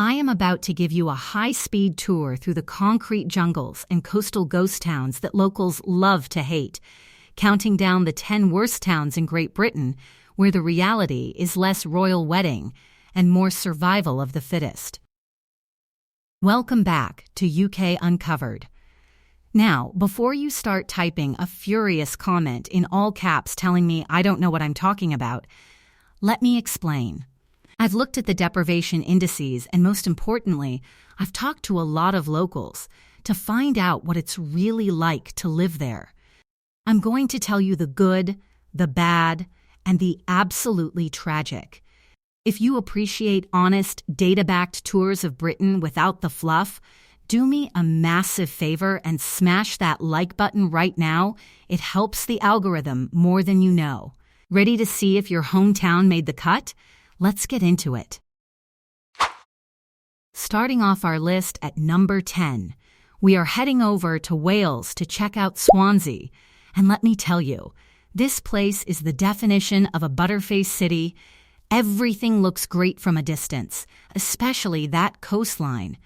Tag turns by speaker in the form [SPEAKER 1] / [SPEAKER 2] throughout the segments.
[SPEAKER 1] I am about to give you a high-speed tour through the concrete jungles and coastal ghost towns that locals love to hate, counting down the 10 worst towns in Great Britain where the reality is less royal wedding and more survival of the fittest. Welcome back to UK Uncovered. Now, before you start typing a furious comment in all caps telling me I don't know what I'm talking about, let me explain. I've looked at the deprivation indices and most importantly, I've talked to a lot of locals to find out what it's really like to live there. I'm going to tell you the good, the bad, and the absolutely tragic. If you appreciate honest, data-backed tours of Britain without the fluff, do me a massive favor and smash that like button right now. It helps the algorithm more than you know. Ready to see if your hometown made the cut? Let's get into it. Starting off our list at number 10, we are heading over to Wales to check out Swansea. And let me tell you, this place is the definition of a butterface city. Everything looks great from a distance, especially that coastline.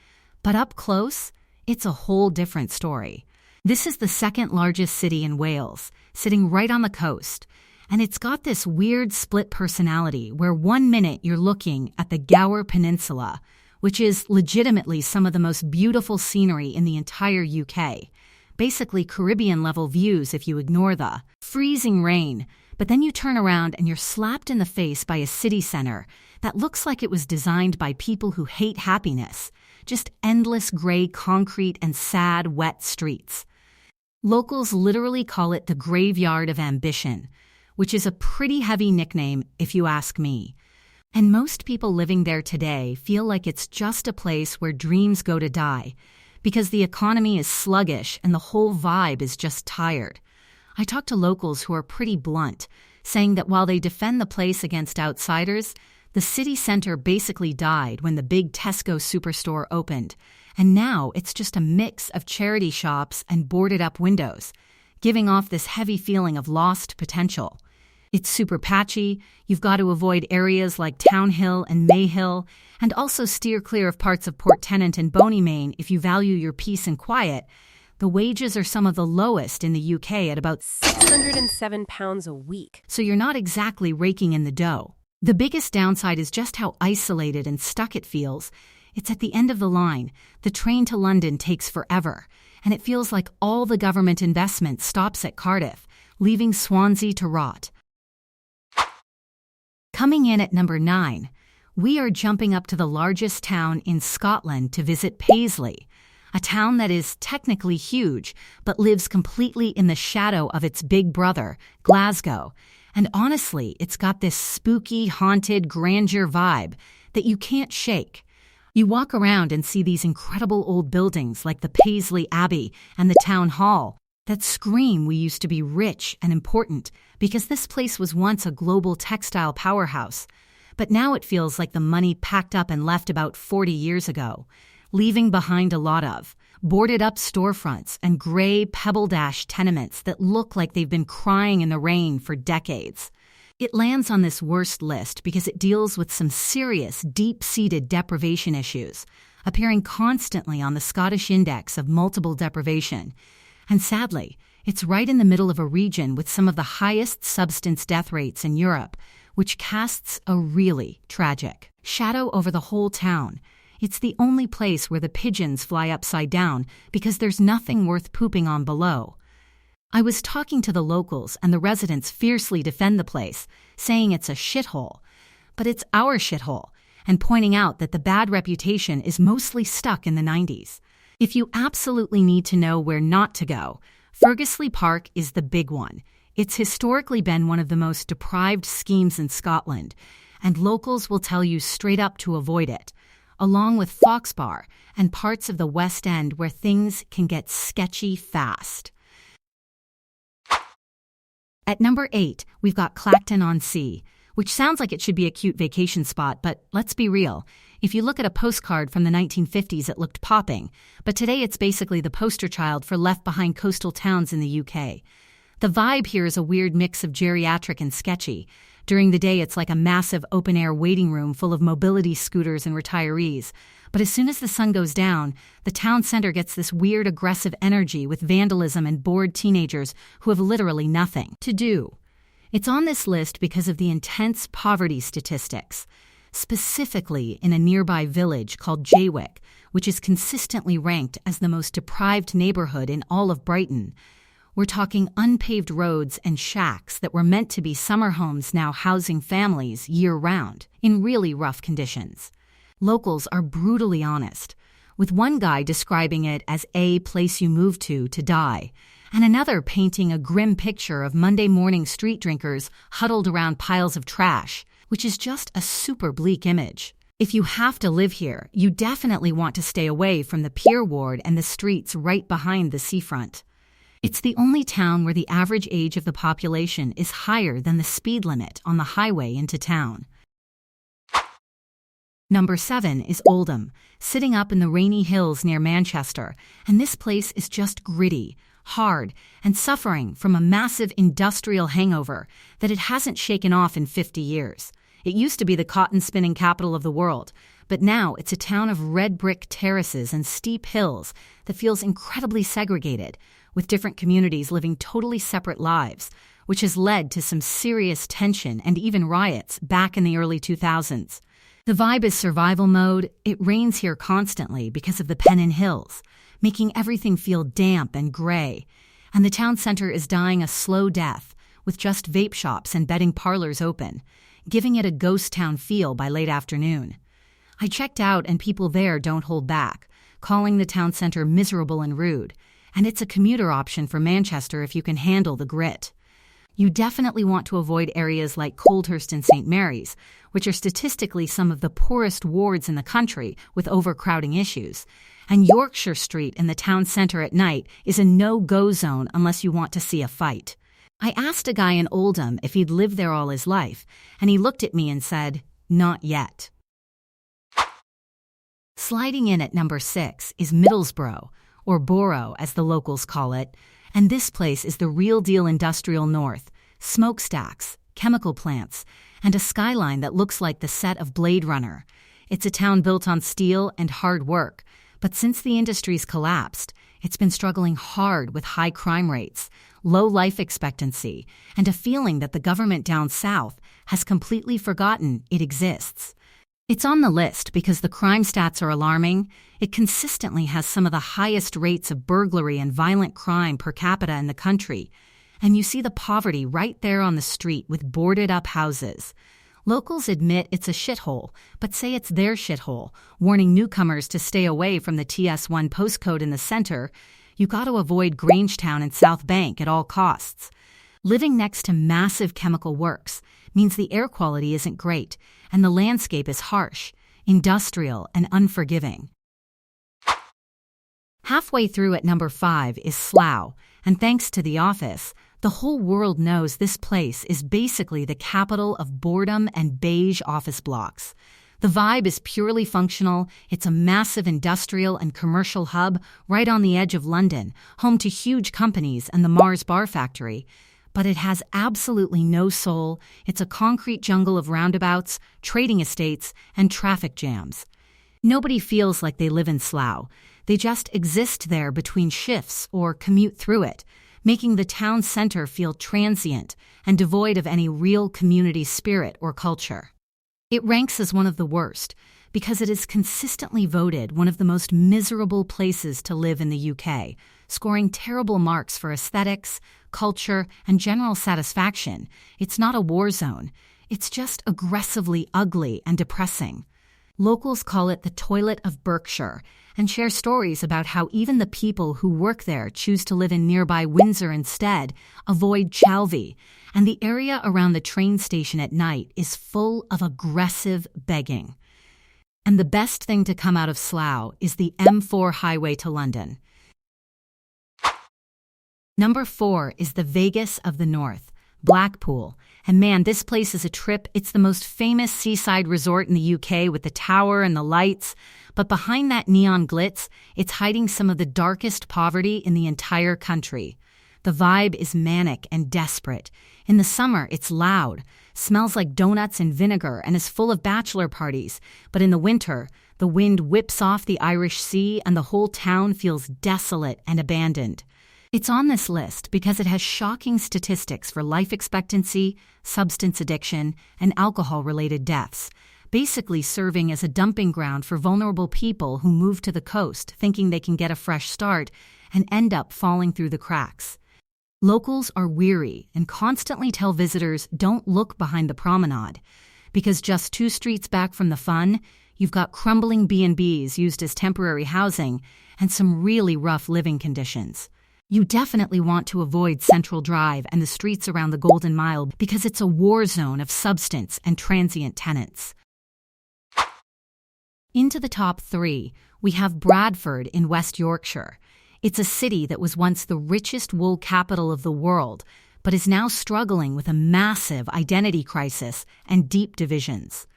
[SPEAKER 1] But up close, it's a whole different story. This is the second largest city in Wales, sitting right on the coast. And it's got this weird split personality where 1 minute you're looking at the Gower Peninsula, which is legitimately some of the most beautiful scenery in the entire UK. Basically Caribbean-level views if you ignore the freezing rain. But then you turn around and you're slapped in the face by a city center that looks like it was designed by people who hate happiness. Just endless gray concrete and sad, wet streets. Locals literally call it the graveyard of ambition, which is a pretty heavy nickname if you ask me. And most people living there today feel like it's just a place where dreams go to die, because the economy is sluggish and the whole vibe is just tired. I talked to locals who are pretty blunt, saying that while they defend the place against outsiders, the city center basically died when the big Tesco superstore opened, and now it's just a mix of charity shops and boarded-up windows, giving off this heavy feeling of lost potential. It's super patchy, you've got to avoid areas like Town Hill and Mayhill, and also steer clear of parts of Port Tennant and Bonymain if you value your peace and quiet. The wages are some of the lowest in the UK at about
[SPEAKER 2] £607 a week.
[SPEAKER 1] So you're not exactly raking in the dough. The biggest downside is just how isolated and stuck it feels. It's at the end of the line. The train to London takes forever, and it feels like all the government investment stops at Cardiff, leaving Swansea to rot. Coming in at number 9, we are jumping up to the largest town in Scotland to visit Paisley, a town that is technically huge, but lives completely in the shadow of its big brother, Glasgow. And honestly, it's got this spooky, haunted grandeur vibe that you can't shake. You walk around and see these incredible old buildings like the Paisley Abbey and the Town Hall that scream we used to be rich and important because this place was once a global textile powerhouse. But now it feels like the money packed up and left about 40 years ago, leaving behind a lot of boarded-up storefronts and gray pebble-dash tenements that look like they've been crying in the rain for decades. It lands on this worst list because it deals with some serious, deep-seated deprivation issues, appearing constantly on the Scottish Index of Multiple Deprivation. And sadly, it's right in the middle of a region with some of the highest substance death rates in Europe, which casts a really tragic shadow over the whole town. It's the only place where the pigeons fly upside down because there's nothing worth pooping on below. I was talking to the locals and the residents fiercely defend the place, saying it's a shithole. But it's our shithole, and pointing out that the bad reputation is mostly stuck in the 90s. If you absolutely need to know where not to go, Fergusley Park is the big one. It's historically been one of the most deprived schemes in Scotland, and locals will tell you straight up to avoid it, along with Foxbar and parts of the West End where things can get sketchy fast. At number 8, we've got Clacton-on-Sea, which sounds like it should be a cute vacation spot, but let's be real. If you look at a postcard from the 1950s, it looked popping, but today it's basically the poster child for left-behind coastal towns in the UK. The vibe here is a weird mix of geriatric and sketchy. During the day, it's like a massive open-air waiting room full of mobility scooters and retirees, But as soon as the sun goes down, the town center gets this weird aggressive energy with vandalism and bored teenagers who have literally nothing to do. It's on this list because of the intense poverty statistics, specifically in a nearby village called Jaywick, which is consistently ranked as the most deprived neighbourhood in all of Brighton. We're talking unpaved roads and shacks that were meant to be summer homes now housing families year-round, in really rough conditions. Locals are brutally honest, with one guy describing it as a place you move to die, and another painting a grim picture of Monday morning street drinkers huddled around piles of trash, which is just a super bleak image. If you have to live here, you definitely want to stay away from the Pier Ward and the streets right behind the seafront. It's the only town where the average age of the population is higher than the speed limit on the highway into town. Number 7 is Oldham, sitting up in the rainy hills near Manchester, and this place is just gritty, hard, and suffering from a massive industrial hangover that it hasn't shaken off in 50 years. It used to be the cotton spinning capital of the world, but now it's a town of red brick terraces and steep hills that feels incredibly segregated, with different communities living totally separate lives, which has led to some serious tension and even riots back in the early 2000s. The vibe is survival mode. It rains here constantly because of the Pennine Hills, making everything feel damp and gray, and the town center is dying a slow death with just vape shops and betting parlors open, giving it a ghost town feel by late afternoon. I checked out and people there don't hold back, calling the town center miserable and rude, and it's a commuter option for Manchester if you can handle the grit. You definitely want to avoid areas like Coldhurst and St. Mary's, which are statistically some of the poorest wards in the country with overcrowding issues, and Yorkshire Street in the town centre at night is a no-go zone unless you want to see a fight. I asked a guy in Oldham if he'd lived there all his life, and he looked at me and said, "Not yet." Sliding in at number 6 is Middlesbrough, or Borough as the locals call it, and this place is the real deal industrial north, smokestacks, chemical plants, and a skyline that looks like the set of Blade Runner. It's a town built on steel and hard work, but since the industry's collapsed, it's been struggling hard with high crime rates, low life expectancy, and a feeling that the government down south has completely forgotten it exists. It's on the list because the crime stats are alarming. It consistently has some of the highest rates of burglary and violent crime per capita in the country, and you see the poverty right there on the street with boarded-up houses. Locals admit it's a shithole, but say it's their shithole, warning newcomers to stay away from the TS1 postcode in the center. You got to avoid Grangetown and South Bank at all costs. Living next to massive chemical works means the air quality isn't great, and the landscape is harsh, industrial, and unforgiving. Halfway through at number 5 is Slough, and thanks to The Office, the whole world knows this place is basically the capital of boredom and beige office blocks. The vibe is purely functional. It's a massive industrial and commercial hub right on the edge of London, home to huge companies and the Mars bar factory. But it has absolutely no soul. It's a concrete jungle of roundabouts, trading estates, and traffic jams. Nobody feels like they live in Slough. They just exist there between shifts or commute through it, making the town center feel transient and devoid of any real community spirit or culture. It ranks as one of the worst because it is consistently voted one of the most miserable places to live in the UK, scoring terrible marks for aesthetics, culture, and general satisfaction. It's not a war zone. It's just aggressively ugly and depressing. Locals call it the toilet of Berkshire and share stories about how even the people who work there choose to live in nearby Windsor instead, avoid Chalvey, and the area around the train station at night is full of aggressive begging. And the best thing to come out of Slough is the M4 highway to London. Number 4 is the Vegas of the North, Blackpool. And man, this place is a trip. It's the most famous seaside resort in the UK with the tower and the lights. But behind that neon glitz, it's hiding some of the darkest poverty in the entire country. The vibe is manic and desperate. In the summer, it's loud, smells like donuts and vinegar, and is full of bachelor parties. But in the winter, The wind whips off the Irish Sea and the whole town feels desolate and abandoned. It's on this list because it has shocking statistics for life expectancy, substance addiction, and alcohol-related deaths, basically serving as a dumping ground for vulnerable people who move to the coast thinking they can get a fresh start and end up falling through the cracks. Locals are weary and constantly tell visitors don't look behind the promenade, because just 2 streets back from the fun, you've got crumbling B&Bs used as temporary housing and some really rough living conditions. You definitely want to avoid Central Drive and the streets around the Golden Mile because it's a war zone of substance and transient tenants. Into the top 3, we have Bradford in West Yorkshire. It's a city that was once the richest wool capital of the world, but is now struggling with a massive identity crisis and deep divisions.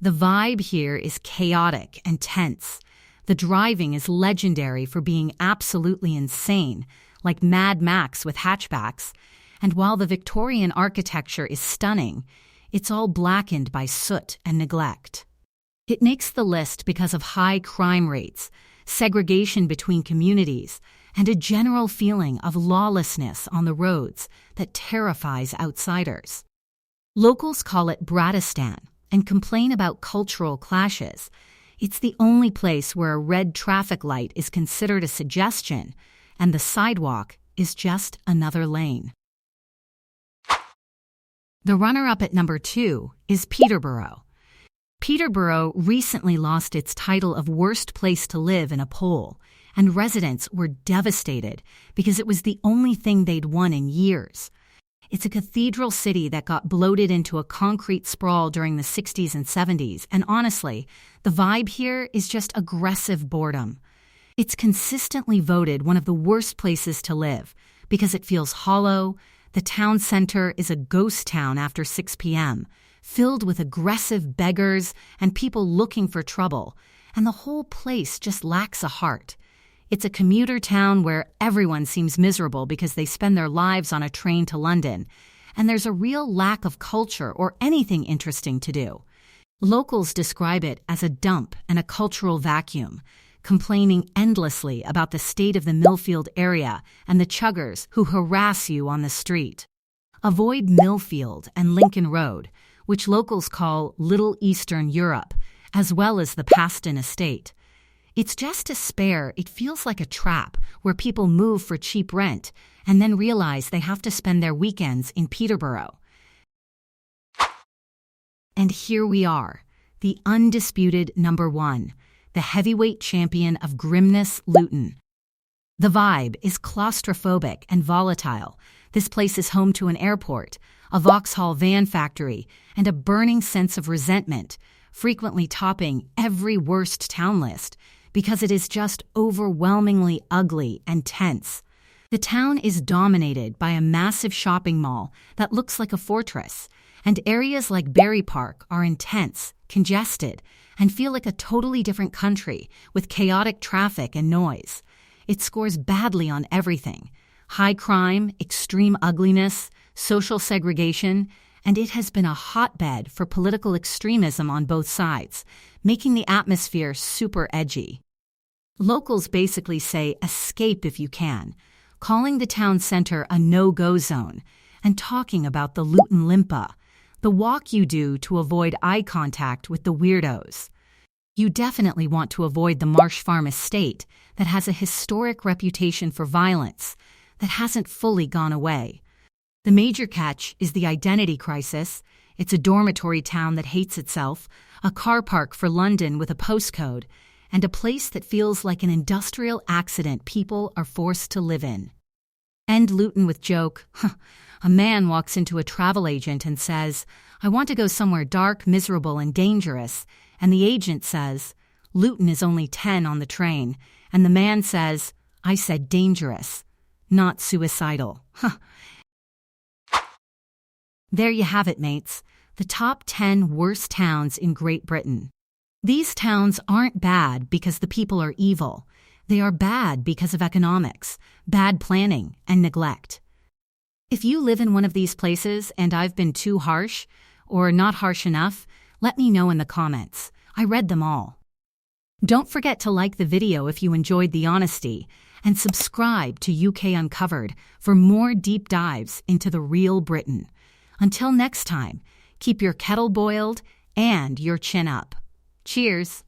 [SPEAKER 1] The vibe here is chaotic and tense. The driving is legendary for being absolutely insane, like Mad Max with hatchbacks, and while the Victorian architecture is stunning, it's all blackened by soot and neglect. It makes the list because of high crime rates, segregation between communities, and a general feeling of lawlessness on the roads that terrifies outsiders. Locals call it Bradistan and complain about cultural clashes. It's the only place where a red traffic light is considered a suggestion, and the sidewalk is just another lane. The runner-up at number 2 is Peterborough. Peterborough recently lost its title of worst place to live in a poll, and residents were devastated because it was the only thing they'd won in years. It's a cathedral city that got bloated into a concrete sprawl during the 60s and 70s, and honestly, the vibe here is just aggressive boredom. It's consistently voted one of the worst places to live because it feels hollow. The town center is a ghost town after 6 p.m., filled with aggressive beggars and people looking for trouble, and the whole place just lacks a heart. It's a commuter town where everyone seems miserable because they spend their lives on a train to London, and there's a real lack of culture or anything interesting to do. Locals describe it as a dump and a cultural vacuum, complaining endlessly about the state of the Millfield area and the chuggers who harass you on the street. Avoid Millfield and Lincoln Road, which locals call Little Eastern Europe, as well as the Paston Estate. It's just despair. It feels like a trap where people move for cheap rent and then realize they have to spend their weekends in Peterborough. And here we are, the undisputed number 1, the heavyweight champion of grimness, Luton. The vibe is claustrophobic and volatile. This place is home to an airport, a Vauxhall van factory, and a burning sense of resentment, frequently topping every worst town list because it is just overwhelmingly ugly and tense. The town is dominated by a massive shopping mall that looks like a fortress, and areas like Berry Park are intense, congested, and feel like a totally different country with chaotic traffic and noise. It scores badly on everything: high crime, extreme ugliness, social segregation, and it has been a hotbed for political extremism on both sides, making the atmosphere super edgy. Locals basically say escape if you can, calling the town center a no-go zone, and talking about the Luton Limpa, the walk you do to avoid eye contact with the weirdos. You definitely want to avoid the Marsh Farm estate that has a historic reputation for violence that hasn't fully gone away. The major catch is the identity crisis. It's a dormitory town that hates itself, a car park for London with a postcode, and a place that feels like an industrial accident people are forced to live in. End Luton with joke. A man walks into a travel agent and says, "I want to go somewhere dark, miserable, and dangerous." And the agent says, "Luton is only 10 on the train." And the man says, "I said dangerous, not suicidal." There you have it, mates. The top 10 worst towns in Great Britain. These towns aren't bad because the people are evil. They are bad because of economics, bad planning, and neglect. If you live in one of these places and I've been too harsh or not harsh enough, let me know in the comments. I read them all. Don't forget to like the video if you enjoyed the honesty, and subscribe to UK Uncovered for more deep dives into the real Britain. Until next time, keep your kettle boiled and your chin up. Cheers!